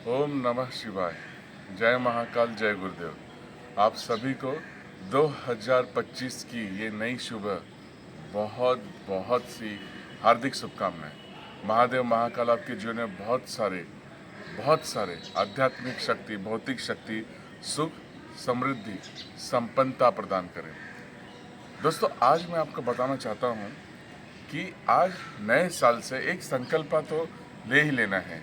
ओम नमः शिवाय। जय महाकाल, जय गुरुदेव। आप सभी को 2025 की ये नई सुबह बहुत बहुत सी हार्दिक शुभकामनाएं। महादेव महाकाल आपके जीवन में बहुत सारे आध्यात्मिक शक्ति, भौतिक शक्ति, सुख, समृद्धि, संपन्नता प्रदान करें। दोस्तों, आज मैं आपको बताना चाहता हूँ कि आज नए साल से एक संकल्प तो ले ही लेना है।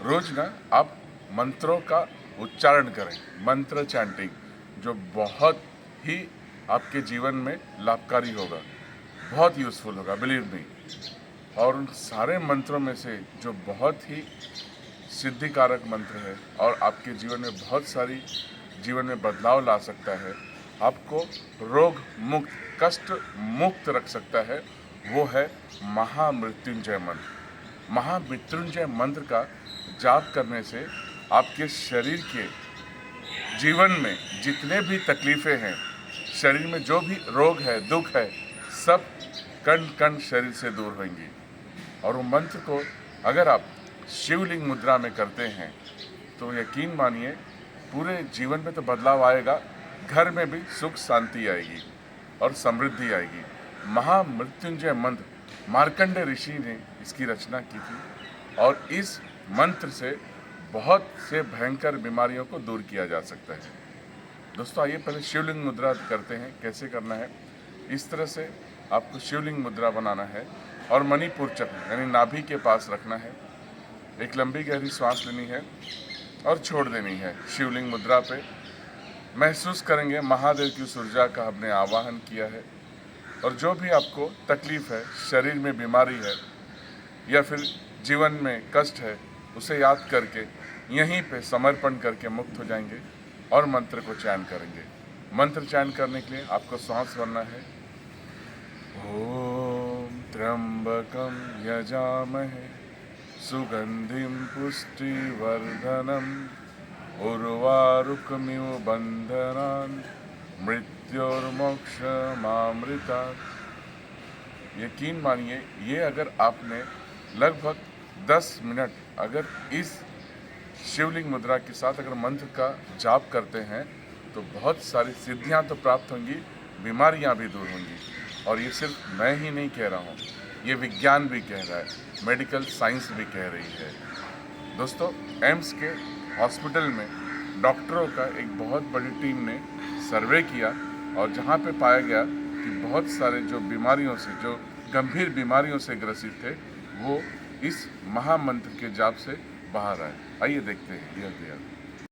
रोज ना आप मंत्रों का उच्चारण करें, मंत्र चैंटिंग, जो बहुत ही आपके जीवन में लाभकारी होगा, बहुत यूजफुल होगा, बिलीव मी। और उन सारे मंत्रों में से जो बहुत ही सिद्धिकारक मंत्र है और आपके जीवन में बहुत सारी जीवन में बदलाव ला सकता है, आपको रोग मुक्त, कष्ट मुक्त रख सकता है, वो है महामृत्युंजय मंत्र। महामृत्युंजय मंत्र का जाप करने से आपके शरीर के जीवन में जितने भी तकलीफ़ें हैं, शरीर में जो भी रोग है, दुख है, सब कण कण शरीर से दूर होंगी। और वो मंत्र को अगर आप शिवलिंग मुद्रा में करते हैं तो यकीन मानिए पूरे जीवन में तो बदलाव आएगा, घर में भी सुख शांति आएगी और समृद्धि आएगी। महामृत्युंजय मंत्र मार्कंडेय ऋषि ने इसकी रचना की थी और इस मंत्र से बहुत से भयंकर बीमारियों को दूर किया जा सकता है। दोस्तों, आइए पहले शिवलिंग मुद्रा करते हैं। कैसे करना है? इस तरह से आपको शिवलिंग मुद्रा बनाना है और मणिपुर चक्र यानी नाभि के पास रखना है। एक लंबी गहरी सांस लेनी है और छोड़ देनी है। शिवलिंग मुद्रा पे महसूस करेंगे महादेव की उस ऊर्जा का हमने आवाहन किया है और जो भी आपको तकलीफ़ है, शरीर में बीमारी है या फिर जीवन में कष्ट है, उसे याद करके यहीं पे समर्पण करके मुक्त हो जाएंगे और मंत्र को चयन करेंगे। मंत्र चयन करने के लिए आपको सांस भरना है। ओम त्र्यंबकम यजामहे सुगंधिम पुष्टिवर्धनम उर्वारुकमिव बंधनान् मृत्योर्मोक्षमामृतात्। यकीन मानिए, ये अगर आपने लगभग 10 मिनट अगर इस शिवलिंग मुद्रा के साथ अगर मंत्र का जाप करते हैं तो बहुत सारी सिद्धियां तो प्राप्त होंगी, बीमारियां भी दूर होंगी। और ये सिर्फ मैं ही नहीं कह रहा हूँ, ये विज्ञान भी कह रहा है, मेडिकल साइंस भी कह रही है। दोस्तों, एम्स के हॉस्पिटल में डॉक्टरों का एक बहुत बड़ी टीम ने सर्वे किया और जहाँ पे पाया गया कि बहुत सारे जो बीमारियों से, जो गंभीर बीमारियों से ग्रसित थे, वो इस महामंत्र के जाप से बाहर आए। आइए देखते हैं यह दिया।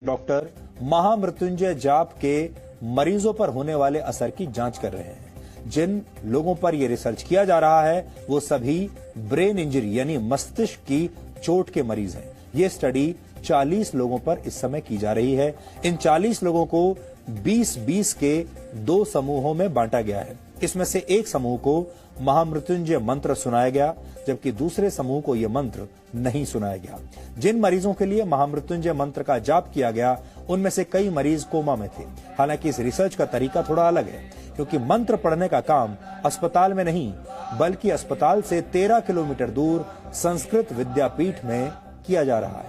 डॉक्टर महामृत्युंजय जाप के मरीजों पर होने वाले असर की जांच कर रहे हैं। जिन लोगों पर यह रिसर्च किया जा रहा है वो सभी ब्रेन इंजरी यानी मस्तिष्क की चोट के मरीज हैं। ये स्टडी 40 लोगों पर इस समय की जा रही है। इन 40 लोगों को 20-20 के 2 समूहों में बांटा गया है। इसमें से एक समूह को महामृत्युंजय मंत्र सुनाया गया, जबकि दूसरे समूह को यह मंत्र नहीं सुनाया गया। जिन मरीजों के लिए महामृत्युंजय मंत्र का जाप किया गया, उनमें से कई मरीज कोमा में थे। हालांकि इस रिसर्च का तरीका थोड़ा अलग है, क्योंकि मंत्र पढ़ने का काम अस्पताल में नहीं, बल्कि अस्पताल से 13 किलोमीटर दूर संस्कृत विद्यापीठ में किया जा रहा है।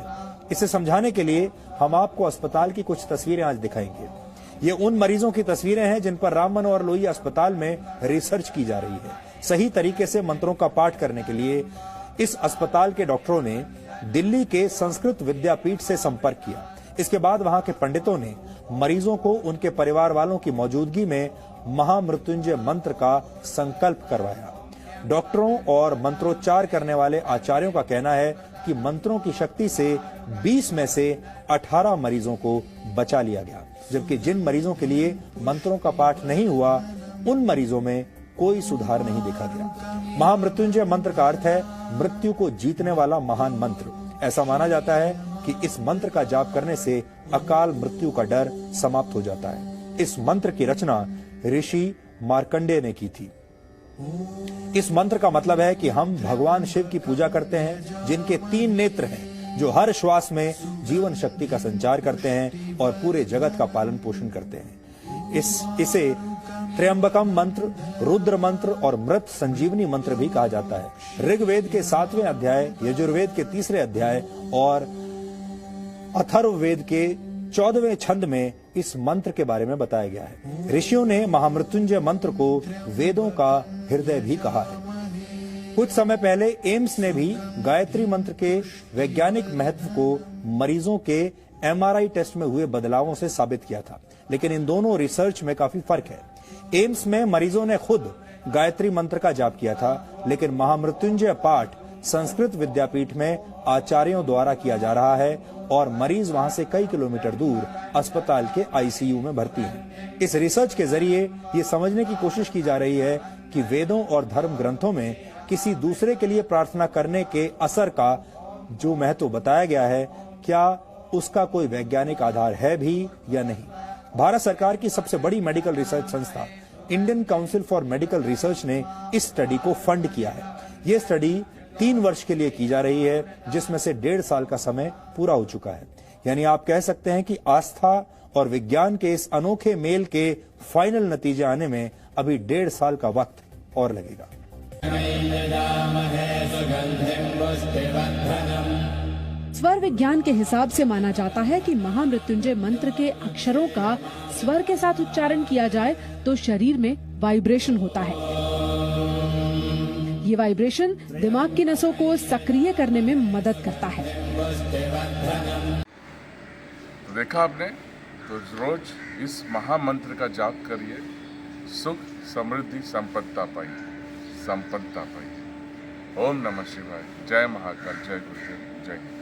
इसे समझाने के लिए हम आपको अस्पताल की कुछ तस्वीरें आज दिखाएंगे। ये उन मरीजों की तस्वीरें हैं जिन पर राम मनोहर लोहिया अस्पताल में रिसर्च की जा रही है। सही तरीके से मंत्रों का पाठ करने के लिए इस अस्पताल के डॉक्टरों ने दिल्ली के संस्कृत विद्यापीठ से संपर्क किया। इसके बाद वहां के पंडितों ने मरीजों को उनके परिवार वालों की मौजूदगी में महामृत्युंजय मंत्र का संकल्प करवाया। डॉक्टरों और मंत्रोच्चार करने वाले आचार्यों का कहना है कि मंत्रों की शक्ति से 20 में से 18 मरीजों को बचा लिया गया, जबकि जिन मरीजों के लिए मंत्रों का पाठ नहीं हुआ, उन मरीजों में कोई सुधार नहीं देखा गया। महामृत्युंजय मंत्र का अर्थ है मृत्यु को जीतने वाला महान मंत्र। ऐसा माना जाता है कि इस मंत्र का जाप करने से अकाल मृत्यु का डर समाप्त हो जाता है। इस मंत्र की रचना ऋषि मार्कंडेय ने की थी। इस मंत्र का मतलब है कि हम भगवान शिव की पूजा करते हैं, जिनके 3 नेत्र हैं, जो हर श्वास में जीवन शक्ति का संचार करते हैं और पूरे जगत का पालन पोषण करते हैं। इसे त्र्यंबकम मंत्र, रुद्र मंत्र और मृत संजीवनी मंत्र भी कहा जाता है। ऋग्वेद के 7वें अध्याय, यजुर्वेद के 3रे अध्याय और अथर्ववेद के 14वें छंद में इस मंत्र के बारे में बताया गया है। ऋषियों ने महामृत्युंजय मंत्र को वेदों का हृदय भी कहा है। कुछ समय पहले एम्स ने भी गायत्री मंत्र के वैज्ञानिक महत्व को मरीजों के एमआरआई टेस्ट में हुए बदलावों से साबित किया था, लेकिन इन दोनों रिसर्च में काफी फर्क है। एम्स में मरीजों ने खुद गायत्री मंत्र का जाप किया था, लेकिन महामृत्युंजय पाठ संस्कृत विद्यापीठ में आचार्यों द्वारा किया जा रहा है और मरीज वहां से कई किलोमीटर दूर अस्पताल के आईसीयू में भर्ती हैं। इस रिसर्च के जरिए ये समझने की कोशिश की जा रही है कि वेदों और धर्म ग्रंथों में किसी दूसरे के लिए प्रार्थना करने के असर का जो महत्व बताया गया है, क्या उसका कोई वैज्ञानिक आधार है भी या नहीं। भारत सरकार की सबसे बड़ी मेडिकल रिसर्च संस्था Indian council for medical research ने इस स्टडी को फंड किया है। ये स्टडी 3 वर्ष के लिए की जा रही है, जिसमें से 1.5 साल का समय पूरा हो चुका है। यानी आप कह सकते हैं कि आस्था और विज्ञान के इस अनोखे मेल के फाइनल नतीजे आने में अभी 1.5 साल का वक्त और लगेगा। स्वर विज्ञान के हिसाब से माना जाता है कि महामृत्युंजय मंत्र के अक्षरों का स्वर के साथ उच्चारण किया जाए तो शरीर में वाइब्रेशन होता है। ये वाइब्रेशन दिमाग की नसों को सक्रिय करने में मदद करता है। तो देखा आपने, तो रोज इस महामंत्र का जाप करिए, सुख समृद्धि संपन्नता पाइए। ओम नमः शिवाय। जय महाकाल, जय गुरुदेव, जय हिंद।